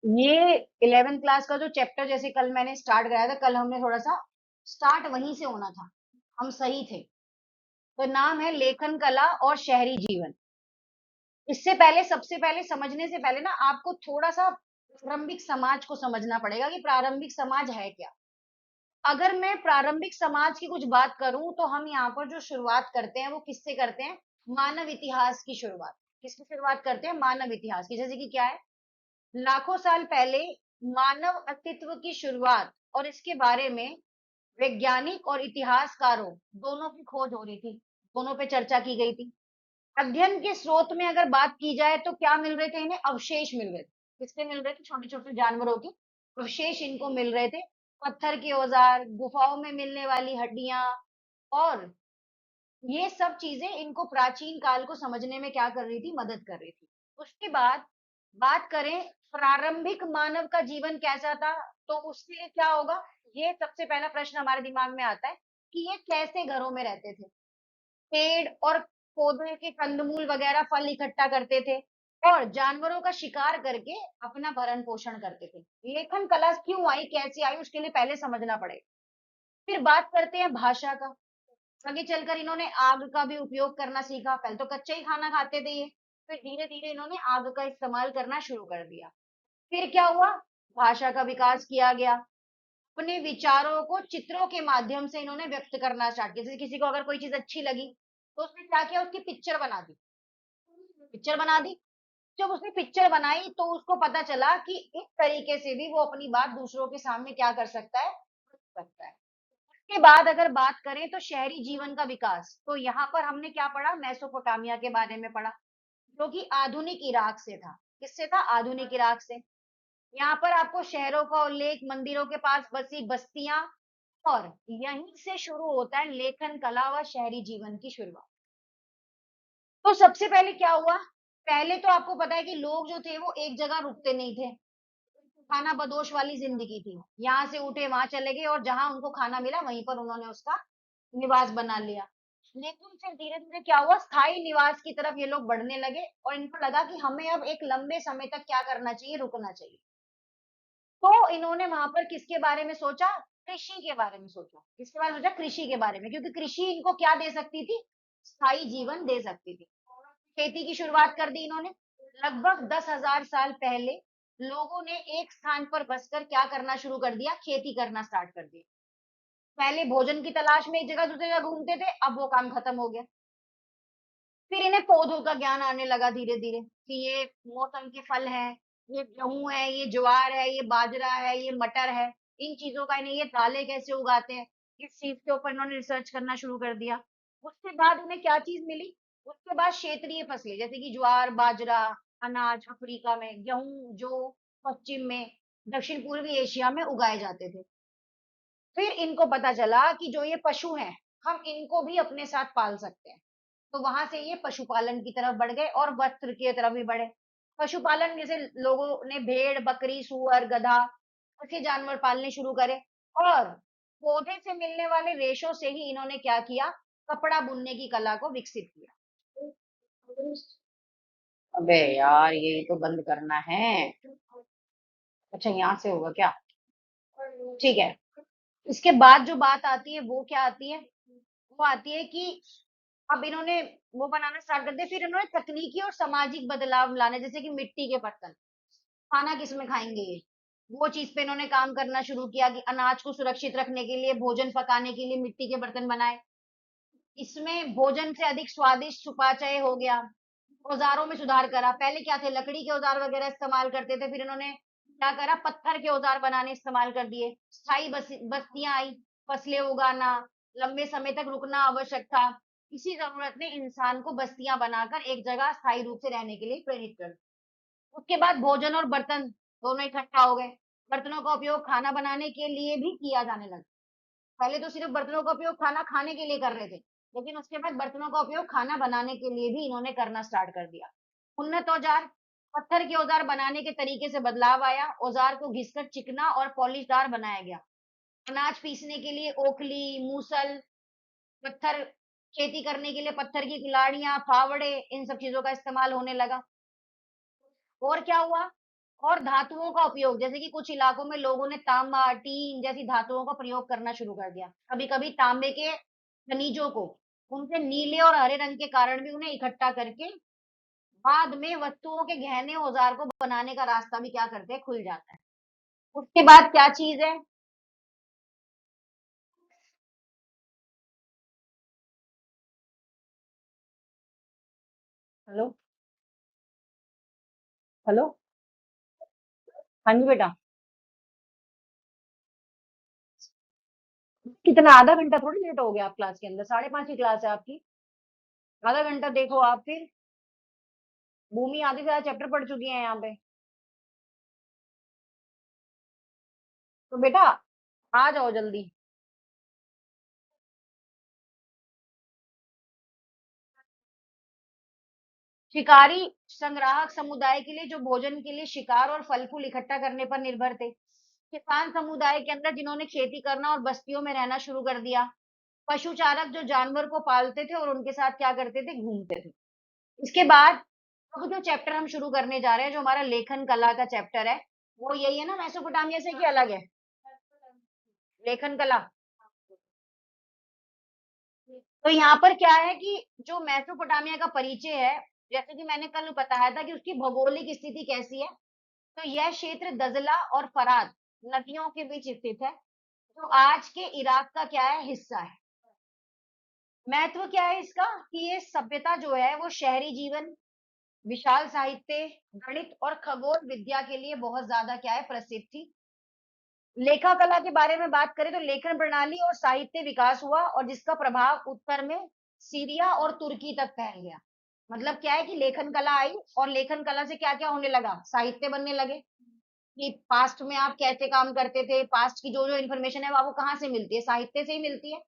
ये 11th class का जो चैप्टर जैसे कल मैंने स्टार्ट कराया था, कल हमने थोड़ा सा स्टार्ट वहीं से होना था, हम सही थे। तो नाम है लेखन कला और शहरी जीवन। इससे पहले, सबसे पहले समझने से पहले ना आपको थोड़ा सा प्रारंभिक समाज को समझना पड़ेगा कि प्रारंभिक समाज है क्या। अगर मैं प्रारंभिक समाज की कुछ बात करूं तो हम यहाँ पर जो शुरुआत करते हैं वो किससे करते हैं? मानव इतिहास की शुरुआत। किसकी शुरुआत करते हैं? मानव इतिहास की। जैसे कि क्या है, लाखों साल पहले मानव अस्तित्व की शुरुआत और इसके बारे में वैज्ञानिक और इतिहासकारों दोनों की खोज हो रही थी, दोनों पे चर्चा की गई थी। अध्ययन के स्रोत में अगर बात की जाए तो क्या मिल रहे थे इन्हें? अवशेष मिल रहे थे। किसके मिल रहे थे? छोटे छोटे जानवरों के अवशेष इनको मिल रहे थे। पत्थर के औजार, गुफाओं में मिलने वाली हड्डियां, और ये सब चीजें इनको प्राचीन काल को समझने में क्या कर रही थी? मदद कर रही थी। उसके बाद बात करें प्रारंभिक मानव का जीवन कैसा था, तो उसके लिए क्या होगा? ये सबसे पहला प्रश्न हमारे दिमाग में आता है कि ये कैसे घरों में रहते थे। पेड़ और पौधे के कंदमूल वगैरह फल इकट्ठा करते थे और जानवरों का शिकार करके अपना भरण पोषण करते थे। लेखन कला क्यों आई, कैसे आई, उसके लिए पहले समझना पड़ेगा। फिर बात करते हैं भाषा का। आगे चलकर इन्होंने आग का भी उपयोग करना सीखा। पहले तो कच्चा ही खाना खाते थे ये, फिर धीरे धीरे इन्होंने आग का इस्तेमाल करना शुरू कर दिया। फिर क्या हुआ? भाषा का विकास किया गया। अपने विचारों को चित्रों के माध्यम से इन्होंने व्यक्त करना स्टार्ट किया। जैसे किसी को अगर कोई चीज अच्छी लगी तो उसने क्या किया? उसकी पिक्चर बना दी। पिक्चर बना दी। जब उसने पिक्चर बनाई तो उसको पता चला कि इस तरीके से भी वो अपनी बात दूसरों के सामने क्या कर सकता है? रख सकता है। उसके बाद अगर बात करें तो शहरी जीवन का विकास, तो यहाँ पर हमने क्या पढ़ा? मेसोपोटामिया के बारे में पढ़ा, जो कि आधुनिक इराक से था। किससे था? आधुनिक इराक से। यहाँ पर आपको शहरों का उल्लेख, मंदिरों के पास बसी बस्तियां, और यहीं से शुरू होता है लेखन कला व शहरी जीवन की शुरुआत। तो सबसे पहले क्या हुआ? पहले तो आपको पता है कि लोग जो थे वो एक जगह रुकते नहीं थे। खाना बदोश वाली जिंदगी थी। यहाँ से उठे वहां चले गए और जहां उनको खाना मिला वहीं पर उन्होंने उसका निवास बना लिया। लेकिन फिर धीरे धीरे क्या हुआ? स्थायी निवास की तरफ ये लोग बढ़ने लगे और इनको लगा कि हमें अब एक लंबे समय तक क्या करना चाहिए? रुकना चाहिए। तो इन्होंने वहां पर किसके बारे में सोचा? कृषि के बारे में सोचा। किसके बारे में सोचा? कृषि के बारे में, क्योंकि कृषि इनको क्या दे सकती थी? स्थायी जीवन दे सकती थी। खेती की शुरुआत कर दी इन्होंने। लगभग 10,000 साल पहले लोगों ने एक स्थान पर बसकर क्या करना शुरू कर दिया? खेती करना स्टार्ट कर दिया। पहले भोजन की तलाश में एक जगह दूसरी जगह घूमते थे, अब वो काम खत्म हो गया। फिर इन्हें पौधों का ज्ञान आने लगा धीरे धीरे कि ये मौसम के फल हैं, ये गेहूं है, ये ज्वार है, ये बाजरा है, ये मटर है। इन चीजों का इन्हें, ये दालें कैसे उगाते हैं, इस चीज के ऊपर इन्होंने रिसर्च करना शुरू कर दिया। उसके बाद उन्हें क्या चीज मिली? उसके बाद क्षेत्रीय फसलें, जैसे कि ज्वार, बाजरा, अनाज अफ्रीका में, गेहूं जो पश्चिम में, दक्षिण पूर्वी एशिया में उगाए जाते थे। फिर इनको पता चला कि जो ये पशु हैं, हम इनको भी अपने साथ पाल सकते हैं। तो वहां से ये पशुपालन की तरफ बढ़ गए और वस्त्र की तरफ भी बढ़े। पशुपालन जैसे लोगों ने भेड़, बकरी, सुअर, गधा ऐसे जानवर पालने शुरू करे। और पौधे से मिलने वाले रेशों से ही इन्होंने क्या किया? कपड़ा बुनने की कला को विकसित किया। अबे यार, ये तो बंद करना है। अच्छा, यहाँ से होगा क्या? ठीक है। इसके बाद जो बात आती है वो क्या आती है? वो आती है कि अब इन्होंने वो बनाना स्टार्ट कर दिया। फिर इन्होंने तकनीकी और सामाजिक बदलाव लाने, जैसे कि मिट्टी के बर्तन। खाना किसमें खाएंगे ये? वो चीज पे इन्होंने काम करना शुरू किया कि अनाज को सुरक्षित रखने के लिए, भोजन पकाने के लिए मिट्टी के बर्तन बनाए। इसमें भोजन से अधिक स्वादिष्ट सुपाच्य हो गया। औजारों में सुधार करा। पहले क्या थे? लकड़ी के औजार वगैरह इस्तेमाल करते थे, फिर इन्होंने क्या करा? पत्थर के औजार बनाने इस्तेमाल कर दिए। स्थायी बस्तियां आई। फसलें उगाना, लंबे समय तक रुकना आवश्यक था। इसी जरूरत ने इंसान को बस्तियां बनाकर एक जगह स्थायी रूप से रहने के लिए प्रेरित कर दिया। उसके बाद भोजन और बर्तन दोनों इकट्ठा हो गए। बर्तनों का उपयोग खाना बनाने के लिए भी किया जाने लगा। पहले तो सिर्फ बर्तनों का उपयोग खाना खाने के लिए कर रहे थे, लेकिन उसके बाद बर्तनों का उपयोग खाना बनाने के लिए भी इन्होंने करना स्टार्ट कर दिया। उन्नत औजार। पत्थर के औजार बनाने के तरीके से बदलाव आया। औजार को घिसकर चिकना और पॉलिशदार बनाया गया। अनाज पीसने के लिए ओखली, मूसल, पत्थर, खेती करने के लिए पत्थर की कुल्हाड़ियां, फावड़े, इन सब चीजों का इस्तेमाल होने लगा। और क्या हुआ? और धातुओं का उपयोग, जैसे कि कुछ इलाकों में लोगों ने तांबा, टीन जैसी धातुओं का प्रयोग करना शुरू कर दिया। कभी कभी तांबे के खनिजों को उनके नीले और हरे रंग के कारण भी उन्हें इकट्ठा करके बाद में वस्तुओं के गहने औजार को बनाने का रास्ता भी क्या करते हैं, खुल जाता है। उसके बाद क्या चीज है? हेलो। हेलो। हाँ जी बेटा। कितना, आधा घंटा थोड़ी लेट हो गया आप क्लास के अंदर, 5:30 की क्लास है आपकी। आधा घंटा देखो आप फिर। भूमि आधे से ज्यादा चैप्टर पढ़ चुकी है यहाँ पे। तो बेटा आ जाओ जल्दी। शिकारी संग्राहक समुदाय के लिए जो भोजन के लिए शिकार और फल फूल इकट्ठा करने पर निर्भर थे। किसान समुदाय के अंदर जिन्होंने खेती करना और बस्तियों में रहना शुरू कर दिया। पशुचारक जो जानवर को पालते थे और उनके साथ क्या करते थे, घूमते थे। इसके बाद अब जो चैप्टर हम शुरू करने जा रहे हैं, जो हमारा लेखन कला का चैप्टर है, वो यही है ना, मेसोपोटामिया से क्या अलग है? लेखन कला। तो यहाँ पर क्या है कि जो मेसोपोटामिया का परिचय है, जैसे कि मैंने कल बताया था कि उसकी भौगोलिक स्थिति कैसी है। तो यह क्षेत्र दजला और फरात नदियों के बीच स्थित है, जो आज के इराक का क्या है, हिस्सा है। महत्व क्या है इसका कि ये सभ्यता जो है वो शहरी जीवन, विशाल साहित्य, गणित और खगोल विद्या के लिए बहुत ज्यादा क्या है, प्रसिद्ध थी। लेखा कला के बारे में बात करें तो लेखन प्रणाली और साहित्य विकास हुआ और जिसका प्रभाव उत्तर में सीरिया और तुर्की तक फैल गया। मतलब क्या है कि लेखन कला आई और लेखन कला से क्या क्या होने लगा, साहित्य बनने लगे। कि पास्ट में आप कैसे काम करते थे, पास्ट की जो जो इन्फॉर्मेशन है वो कहाँ से मिलती है, साहित्य से ही मिलती है।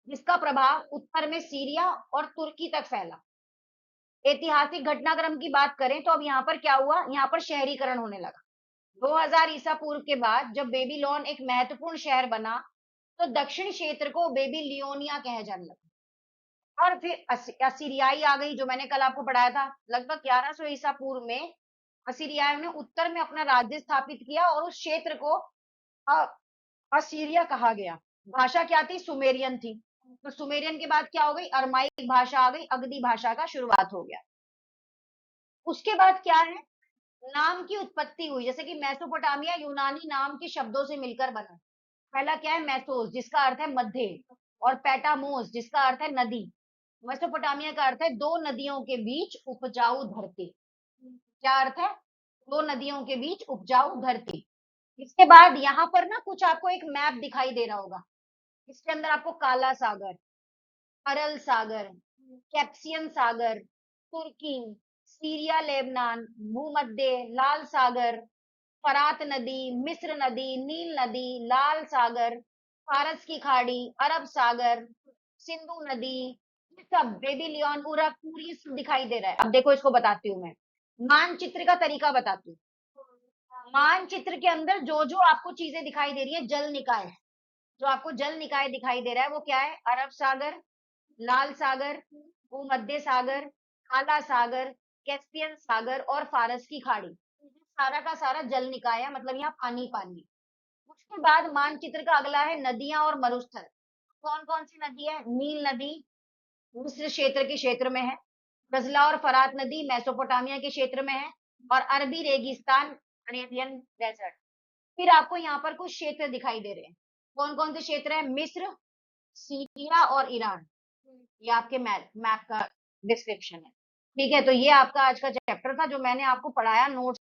जिसका प्रभाव उत्तर में सीरिया और तुर्की तक फैला। ऐतिहासिक घटनाक्रम की बात करें तो अब यहाँ पर क्या हुआ, यहाँ पर शहरीकरण होने लगा। 2000 ईसा पूर्व के बाद जब बेबीलोन एक महत्वपूर्ण शहर बना, तो दक्षिण क्षेत्र को बेबीलियोनिया कहा जाने लगा। और फिर असीरियाई आ गई, जो मैंने कल आपको पढ़ाया था। लगभग 1100 ईसा पूर्व में असीरियाई ने उत्तर में अपना राज्य स्थापित किया और उस क्षेत्र को अ- असीरिया कहा गया। भाषा क्या थी, सुमेरियन थी। तो सुमेरियन के बाद क्या हो गई, अरमाइक भाषा आ गई, अगदी भाषा का शुरुआत हो गया। उसके बाद क्या है, नाम की उत्पत्ति हुई, जैसे कि मेसोपोटामिया यूनानी नाम के शब्दों से मिलकर बना। पहला क्या है, मेसोस जिसका अर्थ है मध्य, और पेटामोस जिसका अर्थ है नदी। मेसोपोटामिया का अर्थ है दो नदियों के बीच उपजाऊ धरती। क्या अर्थ है, दो नदियों के बीच उपजाऊ धरती। इसके बाद यहाँ पर ना कुछ आपको एक मैप दिखाई दे रहा होगा। इसके अंदर आपको काला सागर, अरल सागर, कैप्सियन सागर, तुर्की, सीरिया, लेबनान, भूमध्य, लाल सागर, फरात नदी, मिस्र नदी, नील नदी, लाल सागर, फारस की खाड़ी, अरब सागर, सिंधु नदी, ये सब बेबीलियन पूरा पूरी सब दिखाई दे रहा है। अब देखो इसको बताती हूँ मैं, मानचित्र का तरीका बताती हूँ। मानचित्र के अंदर जो जो आपको चीजें दिखाई दे रही है, जल निकाय, जो आपको जल निकाय दिखाई दे रहा है वो क्या है, अरब सागर, लाल सागर, भूमध्य सागर, काला सागर, कैस्पियन सागर और फारस की खाड़ी। सारा का सारा जल निकाय है, मतलब यहाँ पानी पानी है। उसके बाद मानचित्र का अगला है नदियां और मरुस्थल। कौन कौन सी नदी है, नील नदी मिस्र क्षेत्र में है, दजला और फरात नदी मेसोपोटामिया के क्षेत्र में है, और अरबी रेगिस्तान, अरेबियन डेजर्ट। फिर आपको यहाँ पर कुछ क्षेत्र दिखाई दे रहे हैं। कौन कौन से क्षेत्र है, मिस्र, सीरिया और ईरान। ये आपके मैप का डिस्क्रिप्शन है। ठीक है, तो ये आपका आज का चैप्टर था जो मैंने आपको पढ़ाया, नोट्स